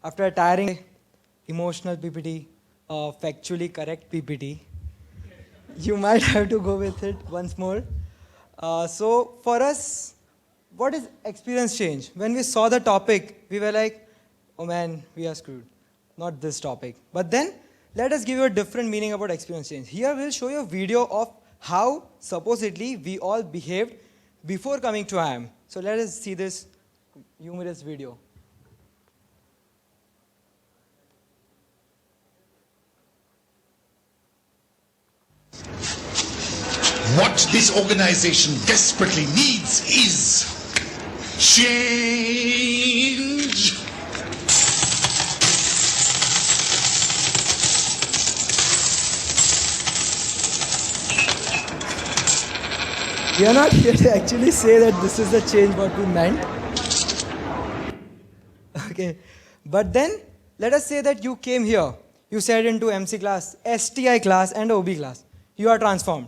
After a tiring emotional PPT, factually correct PPT, you might have to go with it once more. So for us, what is experience change? When we saw the topic, we were like, oh man, we are screwed. Not this topic. But then, let us give you a different meaning about experience change. Here we'll show you a video of how supposedly we all behaved before coming to IIM. So let us see this humorous video. What this organization desperately needs is change. We are not here to actually say that this is the change what we meant. Okay. But then, let us say that you came here. You sat into MC class, STI class and OB class. You are transformed.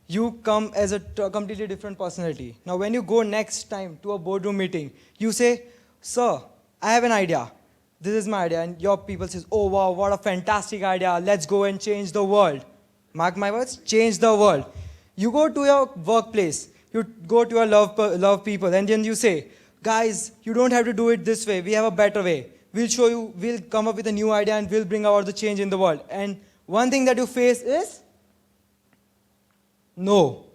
You come as a completely different personality. Now when you go next time to a boardroom meeting, you say, sir, I have an idea. This is my idea. And your people says, oh wow, what a fantastic idea. Let's go and change the world. Mark my words, change the world. You go to your workplace. You go to your love people. And then you say, guys, you don't have to do it this way. We have a better way. We'll show you, we'll come up with a new idea and we'll bring about the change in the world. And one thing that you face is, no.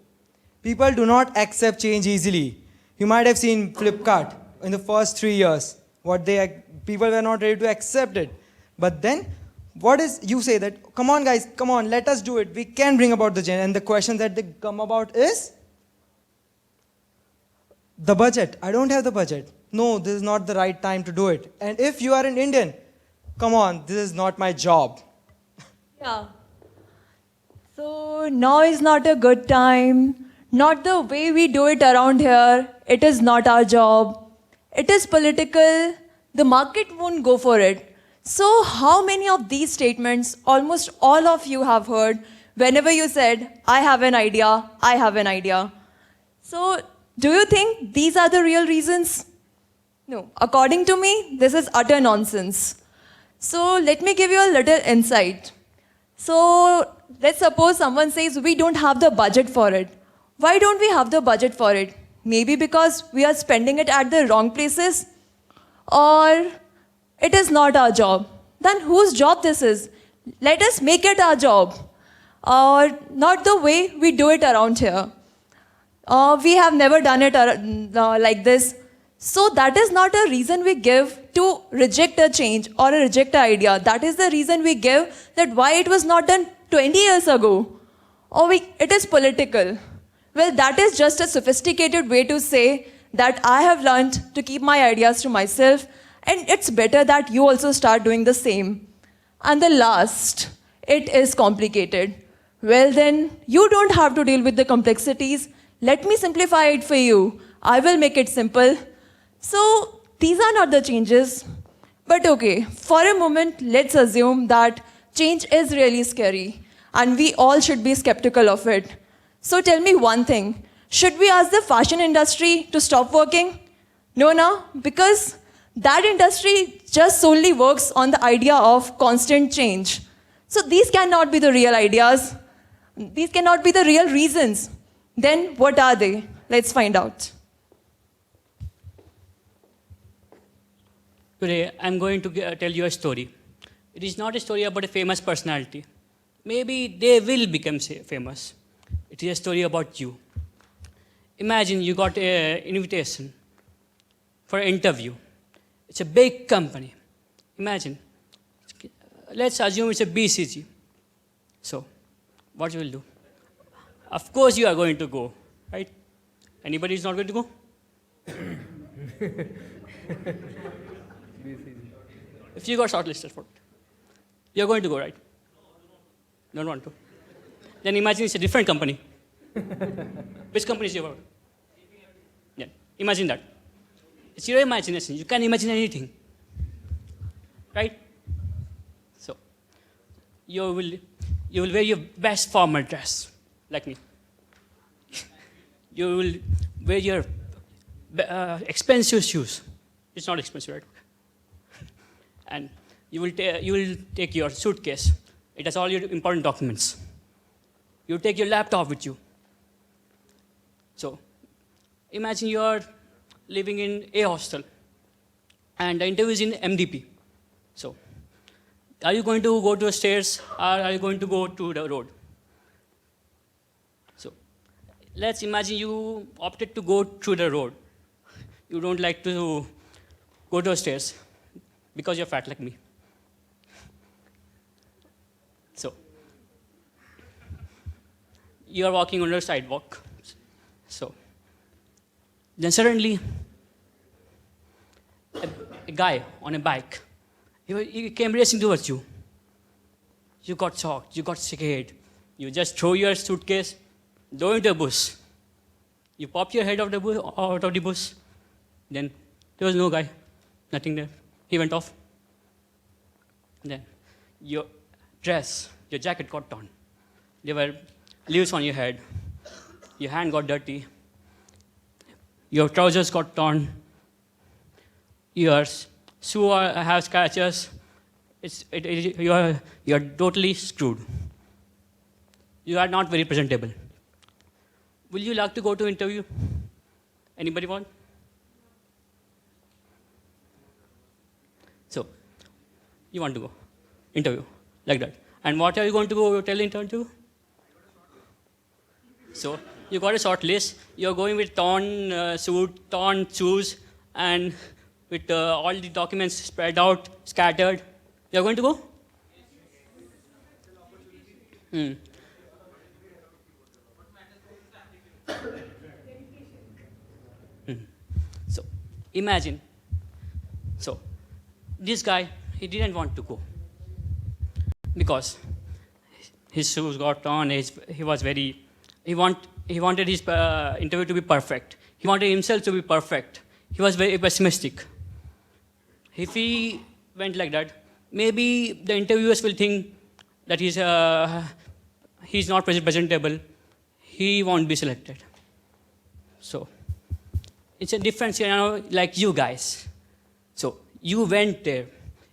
People do not accept change easily. You might have seen Flipkart in the first 3 years. People were not ready to accept it. But then, you say that, come on guys, come on, let us do it. We can bring about the change. And the question that they come about is, the budget. I don't have the budget. No, this is not the right time to do it. And if you are an Indian, come on, this is not my job. Yeah. So now is not a good time. Not the way we do it around here. It is not our job. It is political. The market won't go for it. So how many of these statements almost all of you have heard whenever you said, I have an idea, I have an idea. So do you think these are the real reasons? No. According to me, this is utter nonsense. So let me give you a little insight. So let's suppose someone says we don't have the budget for it. Why don't we have the budget for it? Maybe because we are spending it at the wrong places? Or it is not our job. Then whose job this is? Let us make it our job. Or not the way we do it around here. We have never done it like this. So that is not a reason we give to reject a change or a reject an idea. That is the reason we give that why it was not done 20 years ago. Or it is political. Well, that is just a sophisticated way to say that I have learned to keep my ideas to myself and it's better that you also start doing the same. And the last, it is complicated. Well then, you don't have to deal with the complexities. Let me simplify it for you. I will make it simple. So these are not the changes. But okay, for a moment, let's assume that change is really scary and we all should be skeptical of it. So tell me one thing, should we ask the fashion industry to stop working? No, because that industry just solely works on the idea of constant change. So these cannot be the real ideas. These cannot be the real reasons. Then what are they? Let's find out. Today, I'm going to tell you a story. It is not a story about a famous personality. Maybe they will become famous. It is a story about you. Imagine you got an invitation for an interview. It's a big company. Imagine. Let's assume it's a BCG. So, what you will do? Of course you are going to go, right? Anybody is not going to go? If you got shortlisted for it, you're going to go, right? Don't want to. Then imagine it's a different company. Which company is your? Yeah, imagine that. It's your imagination. You can imagine anything, right? So, you will wear your best formal dress, like me. You will wear your expensive shoes. It's not expensive, right? and you will take your suitcase. It has all your important documents. You take your laptop with you. So imagine you are living in a hostel, and the interview is in MDP. So are you going to go to the stairs, or are you going to go to the road? So let's imagine you opted to go through the road. You don't like to go to the stairs because you're fat like me. So you are walking on the sidewalk. So then suddenly a guy on a bike, he came racing towards you. You got shocked, you got scared. You just throw your suitcase, go into a bush. You pop your head out of the bush. Then there was no guy, nothing there. He went off. Then your dress, your jacket got torn. There were leaves on your head. Your hand got dirty. Your trousers got torn. Your shoe have scratches. You are totally screwed. You are not very presentable. Will you like to go to interview? Anybody want? So, you want to go interview like that. And what are you going to go tell interview? So, you got a short list. You're going with torn suit, torn shoes, and with all the documents spread out, scattered. You're going to go? So, imagine. So, this guy, he didn't want to go because his shoes got torn. He wanted his interview to be perfect. He wanted himself to be perfect. He was very pessimistic. If he went like that, maybe the interviewers will think that he's not presentable. He won't be selected. So, it's a difference, like you guys. So, you went there.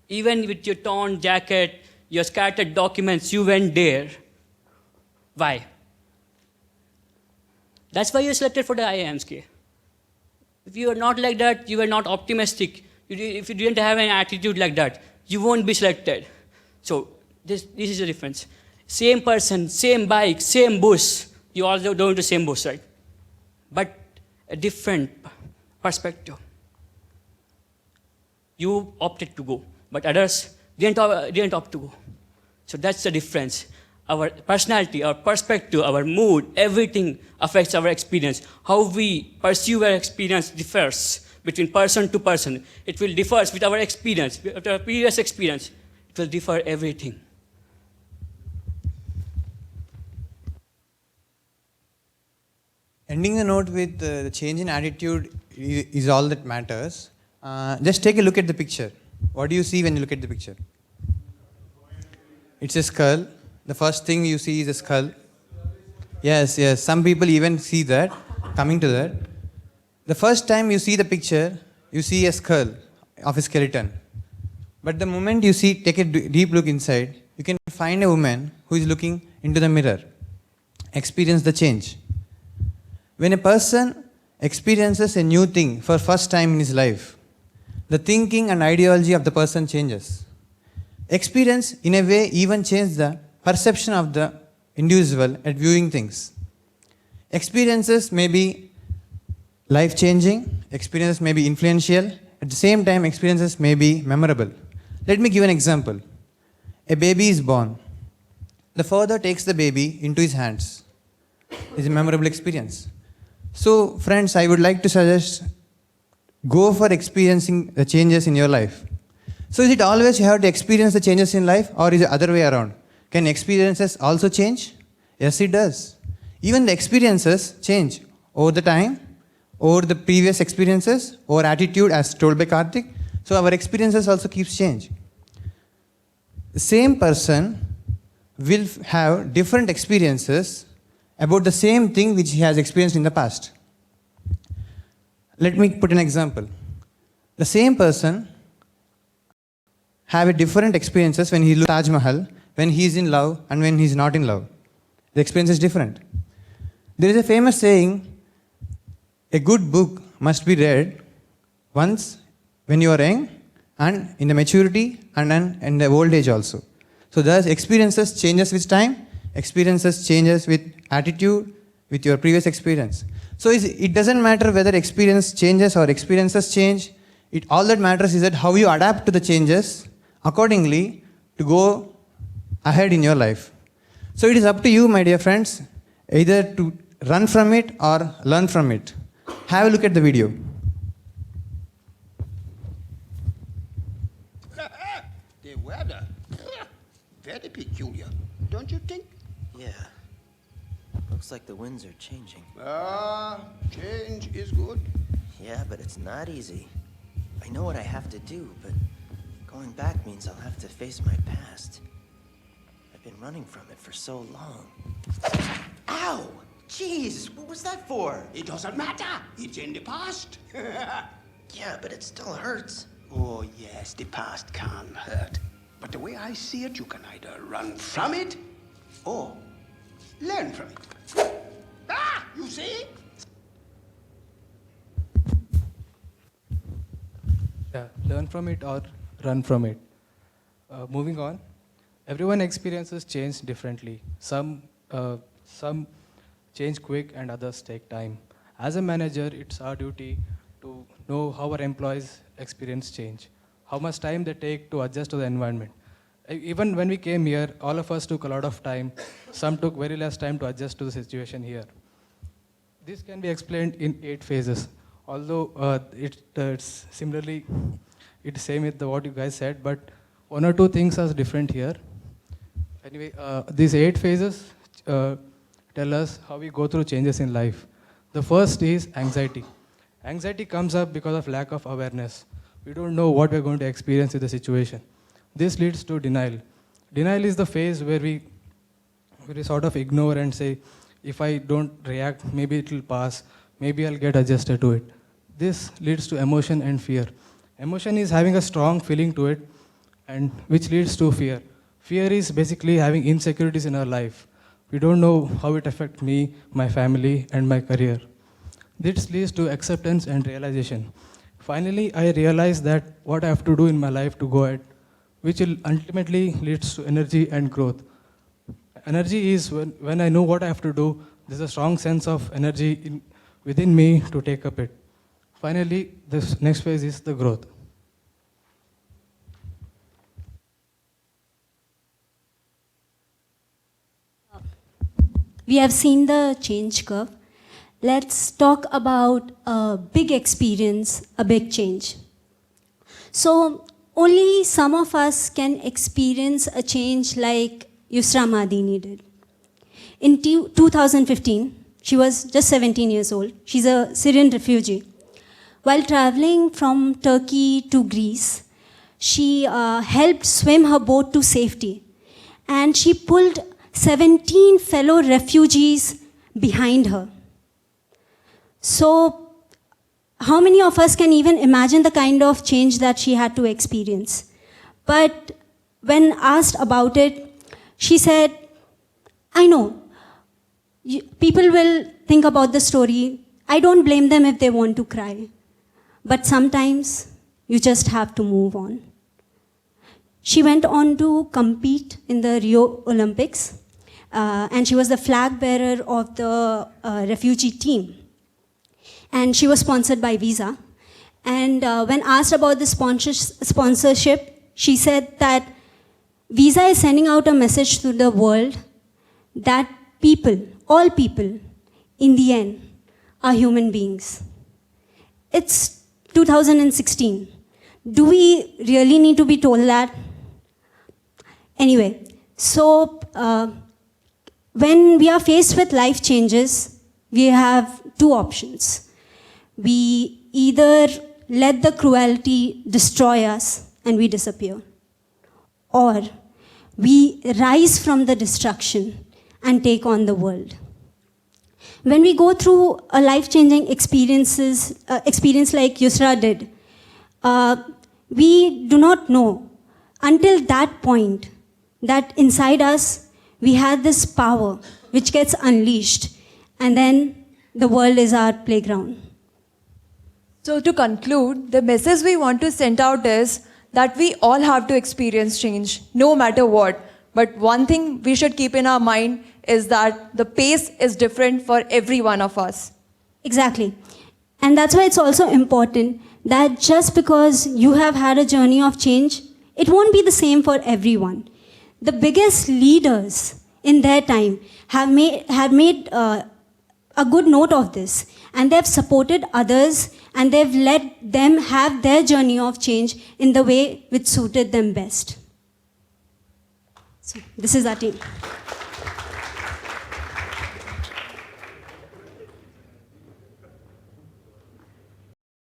Even with your torn jacket, your scattered documents, you went there. Why? That's why you're selected for the IIMSK. If you are not like that, you are not optimistic. If you didn't have an attitude like that, you won't be selected. So this is the difference. Same person, same bike, same bus. You all go into the same bus, right? But a different perspective. You opted to go, but others didn't opt to go. So that's the difference. Our personality, our perspective, our mood, everything affects our experience. How we pursue our experience differs between person to person. It will differ with our experience, with our previous experience. It will differ everything. Ending the note with the change in attitude is all that matters. Just take a look at the picture. What do you see when you look at the picture? It's a skull. The first thing you see is a skull. Yes. Some people even see that. Coming to that. The first time you see the picture, you see a skull of a skeleton. But the moment you take a deep look inside, you can find a woman who is looking into the mirror. Experience the change. When a person experiences a new thing for first time in his life, the thinking and ideology of the person changes. Experience, in a way, even changes the perception of the individual at viewing things. Experiences may be life-changing, experiences may be influential, at the same time experiences may be memorable. Let me give an example. A baby is born. The father takes the baby into his hands. It's a memorable experience. So friends, I would like to suggest, go for experiencing the changes in your life. So is it always you have to experience the changes in life, or is it the other way around? Can experiences also change? Yes, it does. Even the experiences change over the time, over the previous experiences, over attitude as told by Karthik. So our experiences also keeps changing. The same person will have different experiences about the same thing which he has experienced in the past. Let me put an example. The same person have a different experiences when he looks at Taj Mahal, when he is in love and when he is not in love. The experience is different. There is a famous saying, a good book must be read once when you are young and in the maturity and then in the old age also. So thus experiences changes with time, experiences changes with attitude, with your previous experience. So it doesn't matter whether experience changes or experiences change. All that matters is that how you adapt to the changes accordingly to go ahead in your life. So it is up to you, my dear friends, either to run from it or learn from it. Have a look at the video. The weather. Very peculiar, don't you think? Yeah. Looks like the winds are changing. Change is good. Yeah, but it's not easy. I know what I have to do, but going back means I'll have to face my past. I've been running from it for so long. Ow! Jeez, what was that for? It doesn't matter. It's in the past. Yeah, but it still hurts. Oh, yes, the past can hurt. But the way I see it, you can either run from it or learn from it. You see? Yeah, learn from it or run from it. Moving on, everyone experiences change differently. Some change quick and others take time. As a manager, it's our duty to know how our employees experience change, how much time they take to adjust to the environment. Even when we came here, all of us took a lot of time. Some took very less time to adjust to the situation here. This can be explained in 8 phases. Although it's similarly, it's same with what you guys said, but 1 or 2 things are different here. Anyway, these 8 phases tell us how we go through changes in life. The first is anxiety. Anxiety comes up because of lack of awareness. We don't know what we're going to experience in the situation. This leads to denial. Denial is the phase where we sort of ignore and say, if I don't react, maybe it will pass, maybe I'll get adjusted to it. This leads to emotion and fear. Emotion is having a strong feeling to it, and which leads to fear. Fear is basically having insecurities in our life. We don't know how it affects me, my family, and my career. This leads to acceptance and realization. Finally, I realize that what I have to do in my life to go ahead, which will ultimately leads to energy and growth. Energy is when I know what I have to do, there's a strong sense of energy within me to take up it. Finally, this next phase is the growth. We have seen the change curve. Let's talk about a big experience, a big change. So, only some of us can experience a change like Yusra Madini did. In 2015, she was just 17 years old. She's a Syrian refugee. While traveling from Turkey to Greece, she helped swim her boat to safety. And she pulled 17 fellow refugees behind her. So, how many of us can even imagine the kind of change that she had to experience? But when asked about it, she said, I know, people will think about the story. I don't blame them if they want to cry. But sometimes you just have to move on. She went on to compete in the Rio Olympics, and she was the flag bearer of the refugee team. And she was sponsored by Visa. And when asked about the sponsorship, she said that Visa is sending out a message to the world that people, all people, in the end, are human beings. It's 2016. Do we really need to be told that? Anyway, so when we are faced with life changes, we have 2 options. We either let the cruelty destroy us and we disappear, or we rise from the destruction and take on the world. When we go through a life-changing experience like Yusra did, we do not know until that point, that inside us, we had this power which gets unleashed, and then the world is our playground. So, to conclude, the message we want to send out is that we all have to experience change, no matter what. But one thing we should keep in our mind is that the pace is different for every one of us. Exactly. And that's why it's also important that just because you have had a journey of change, it won't be the same for everyone. The biggest leaders in their time have made a good note of this, and they've supported others, and they've let them have their journey of change in the way which suited them best. So this is our team.